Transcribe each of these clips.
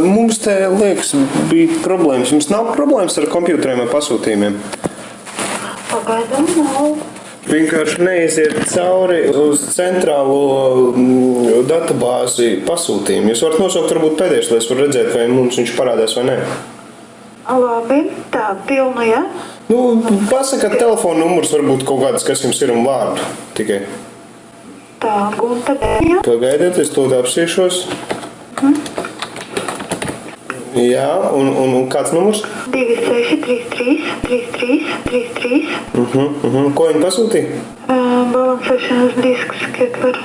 Mums te liekas, bija problēmas. Jums nav problēmas ar kompjuteriem vai pasūtījumiem? Pagaidām nav. Vienkārši neiziet cauri uz centrālo databāzi pasūtījumu. Jūs varat nosaukt varbūt pēdējais, lai es varu redzēt, vai mums viņš parādās vai nē. Labi, tā, pilnu, ja? Pasakat telefona numurs, varbūt kaut kāds, kas jums ir un vārdu tikai. Tā, Gunta Bērņa. Pagaidiet, es to apsīšos. Jā, un kāds numurs? 2633 Ko viņi pasūtīja? Balansēšanas disks, kiek var.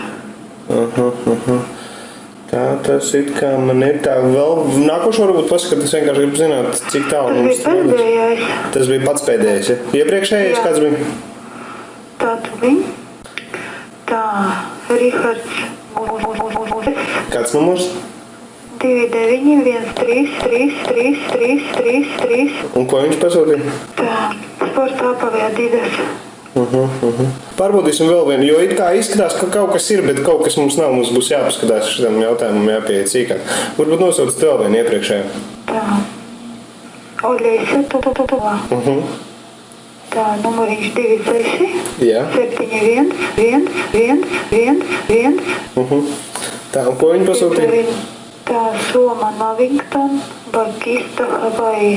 Tā, tas it kā man ir tā vēl. Nākošo varbūt pasakat, es vienkārši gribu zināt, cik tālu mums Tas bija pēdējais. Tas bija pats pēdējais, ja? Iepriekšējais kāds bija? Tā, tu bija. Tā, Rihards. Kāds numurs? 29133333. Un ko viņš pasūtīja? Tā, sporta apavi Adidas. Pārbaudīsim vēl vienu, jo it kā izskatās, ka kaut kas ir, bet kaut kas mums nav. Mums būs jāpaskatās šitam jautājumam, jāpieiet sīkāk. Varbūt nosauc vēl vienu iepriekšēju. Tā. Oļeisa, Tā, numuriņš 26. Jā. 711111. Tā, un ko viņi pasūtīja? Tā, Soma Navington, Bagista Hawaii.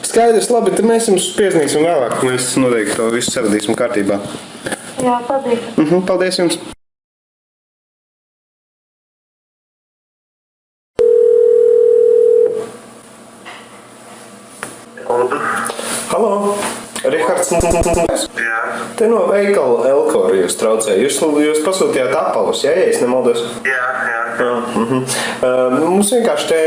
Skaidrs, labi, tad mēs jums piezīmēsim vēlāk. Mēs noteikti to visu saradīsim kārtībā. Jā, paldies. Paldies jums. Halo, Rihards. Jā. Te no veikala Elkora jūs traucēja. Jūs pasūtījāt apavus, ja es nemaldos? Jā. Mums vienkārši te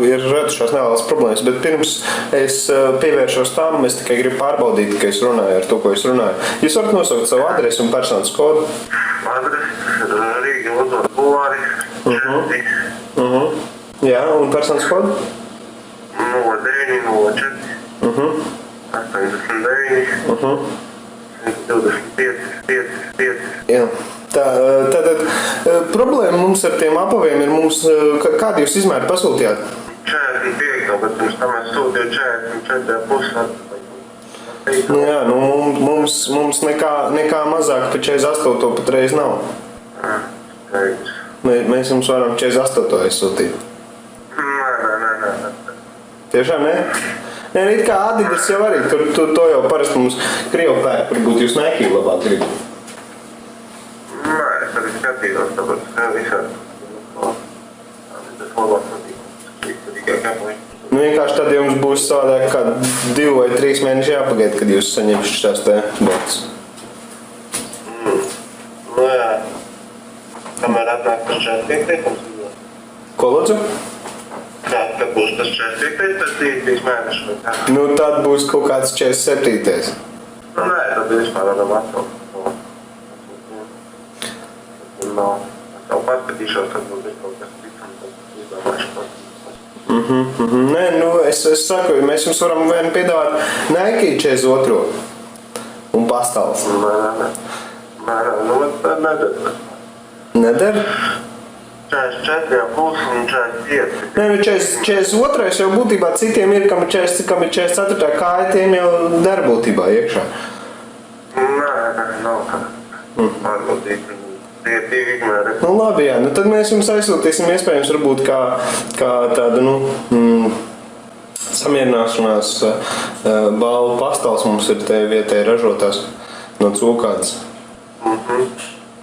ir radušās nevēlas problēmas, bet pirms es pievēršos tām, es tikai gribu pārbaudīt, ka es runāju ar to, ko es runāju. Jūs varat nosaukt savu adresi un personas kodu? Adresi Rīga Lozora Bulvāri 4. Jā, un personas kodu? 0904 89 25. Jā. Tātad problēma mums ar tiem apaviem ir kādu jūs izmēru pasūtījāt? 45, bet pirms tam es sūtīju 44,5. Jā, mums nekā mazāk par 48 patreiz nav. Mēs jums varam 48 aizsūtīt. Nē. Tiešām ne? Nē, it kā Adidas jau arī, to jau parasti mums Krievu pērk, varbūt jūs Nike labāk gribat. Nē, es arī skatījos, tāpēc visādi. Tas labāk tikai kāpēc. Vienkārši tad jums būs savādāk kā 2 vai 3 mēneši jāpagaida, kad jūs saņemsiet šās te botas. Jā. Kamēr atnāk tas 45. Ko lūdzu? Kad būs tas 45. tas 3 mēneši vai kā? Tad būs kaut kāds 47. Nē, tad vispār varam atsaukt. Es jau paskatīšos, kad būs kaut kas ticams, tad izdomāšu pat. Nē, es saku, mēs jums varam vien piedāvāt Nike 42 un pastāvs. Nē, tad nedara. Neder? 44,5 un 45. Nē, 42 jau būtībā citiem ir, kam ir 44. kāja, tiem jau der būtībā iekšā. Nē, nav tā. Pārbaudīt. Tie ir 2 izmēri. Labi, jā, tad mēs jums aizsūtīsim iespējams varbūt kā tādu, samierināšanās balvu pastāvs mums ir te vietēji ražotās no cūkādas.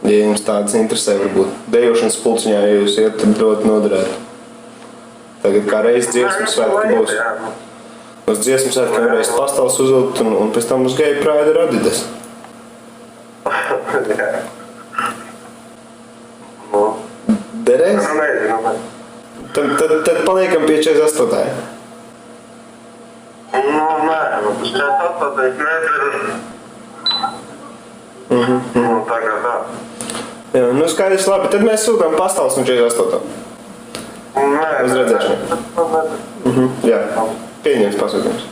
Ja jums tādas interesē, varbūt dejošanas pulciņā, ja jūs iet, tad ļoti noderētu. Tagad kā reiz dziesmu svētki būs. Uz dziesmu svētkiem reiz pastāvs uzvilkt un pēc tam uz Gay Pride ar Adidas. Jā. Derēs? Nezinu. Tad paliekam pie 48. Nē, tas 48 nedara. Tagad tā. Jā, skaidrs, labi. Tad mēs sūtām pastāvs un 48. Nē. Uz redzēšanu. Jā, pieņems pasūtījums.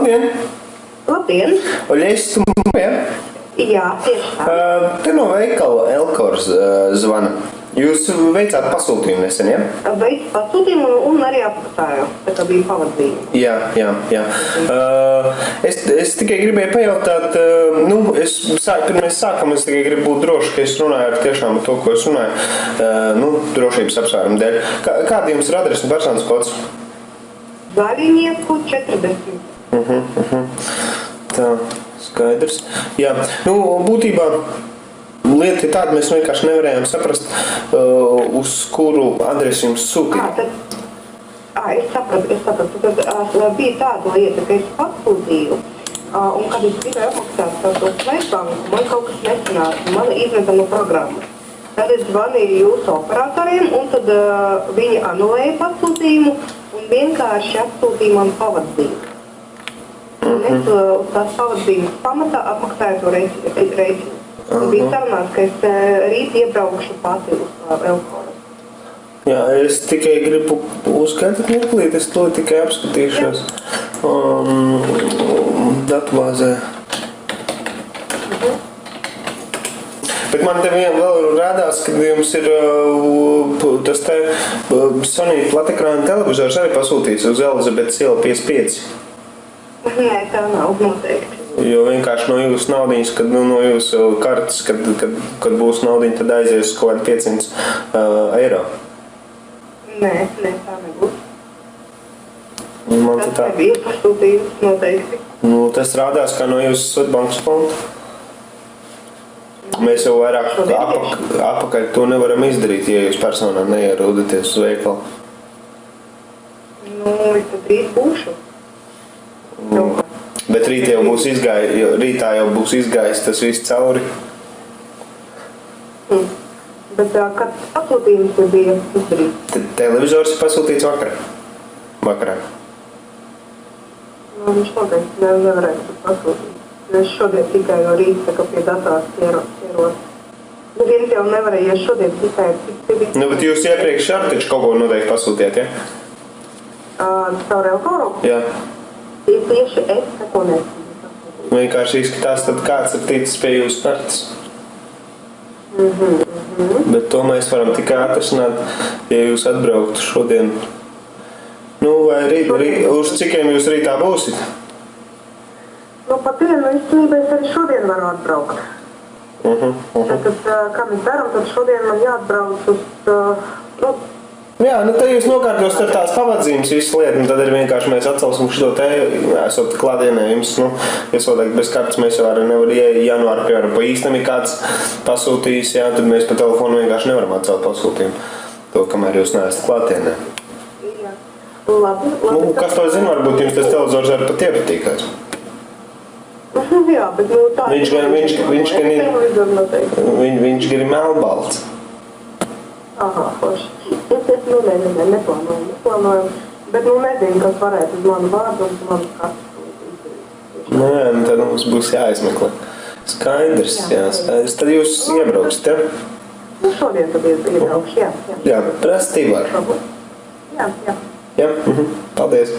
Labdien! Labdien! Oļesis, tu jā? Jā, tieši tā. Te no veikala Elkors zvana. Jūs veicāt pasūtījumu nesen, ja? Veicu pasūtījumu un arī apmaksāju, tā kā bija pavadījumi. Jā. Es tikai gribēju pajautāt, pirms mēs sākam, es tikai gribu būt droši, ka es runāju tiešām ar to, ko es runāju, drošības apsvērumu dēļ. Kāda jums ir adrese un personas kods? Zaļinieku 40. Tā, skaidrs. Jā, būtībā lieta ir tāda, mēs vienkārši nevarējām saprast, uz kuru adresi jums sūtīt. Es sapratu. Tad bija tāda lieta, ka es pasūtīju, un kad es gribēju apmaksāt to Svetbanku, man kaut kas nesanāca, man izmeta no programmas. Tad es zvanīju jūsu operatoriem, un tad viņi anulēja pasūtījumu un vienkārši apsūtīja man pavadzību. Un es uz tās pavadzījumas pamatā apmaksāju to reizinu. Bija sarunāts, ka es rīt iebraukšu pati uz Elkoru. Jā, es tikai gribu uzskaitīt mirklīt, es to tikai apskatīšos datubāzē. Bet man te vēl rādās, ka jums ir tas te Sony platekrāna televizors arī pasūtīts uz Elizabetes iela 55. Nē, tā nav noteikti. Jo vienkārši no jūsu naudiņas, no jūsu kartes, kad būs naudiņa, tad aizies kaut kādi 500 eiro. Nē, tā nebūs. Man tas nebija pasūtījums noteikti. Tas rādās kā no jūsu Svetbankas konta. Mēs jau vairāk apakaļ to nevaram izdarīt, ja jūs personā neierodaties uz veikalu. Es tad drīz būšu. Bet rītā jau būs izgājis tas viss cauri. Bet kad pasūtījums bija izdarīts? Televizors ir pasūtīts vakarā. Viņš noteikti nevarētu pasūtīt. Es šodien tikai no rīta, ka pie datās ieros. Bet viens jau nevarēja, ja šodien tikai... Bet jūs iepriekš ar taču kaut ko noteikti pasūtījāt, ja? Caur Elkoru? Jā. Tieši es neko nesmu. Vienkārši izskatās, tad kāds ir ticis pie jūsu kartes. Bet to mēs varam tikai atrasināt, ja jūs atbrauktu šodien. Vai uz cikiem jūs rītā būsit? Pat dienu īstenībā es arī šodien varu atbraukt. Tad, kā mēs daram, tad šodien man jāatbrauc uz... Jā, tad jūs nokārtos ar tās pavadzīmes visu lietu, un tad arī vienkārši mēs atcelsim šo te, esot klātienē jums, iesodēt bez kartes, mēs jau arī nevar janvāri, piemēram, pa īstam ir kāds pasūtījis, jā, tad mēs pa telefonu vienkārši nevaram atcelt pasūtījumu, to, kamēr jūs neesat klātienē. Jā, labi. Kas to zina, varbūt jums tas televizors arī pat iepatīkās. Jā, bet tā... Viņš gan ir melnbalts. Aha, forši. Es neplānoju. Bet nezinu, kas varētu uz manu vārdu un uz manu kartu. Jā, tad mums būs jāizmeklē. Skaidrs. Tad jūs iebrauksiet, ja? Šodien tad iebraukšu, jā. Jā, prastība var. Jā. Jā, paldies.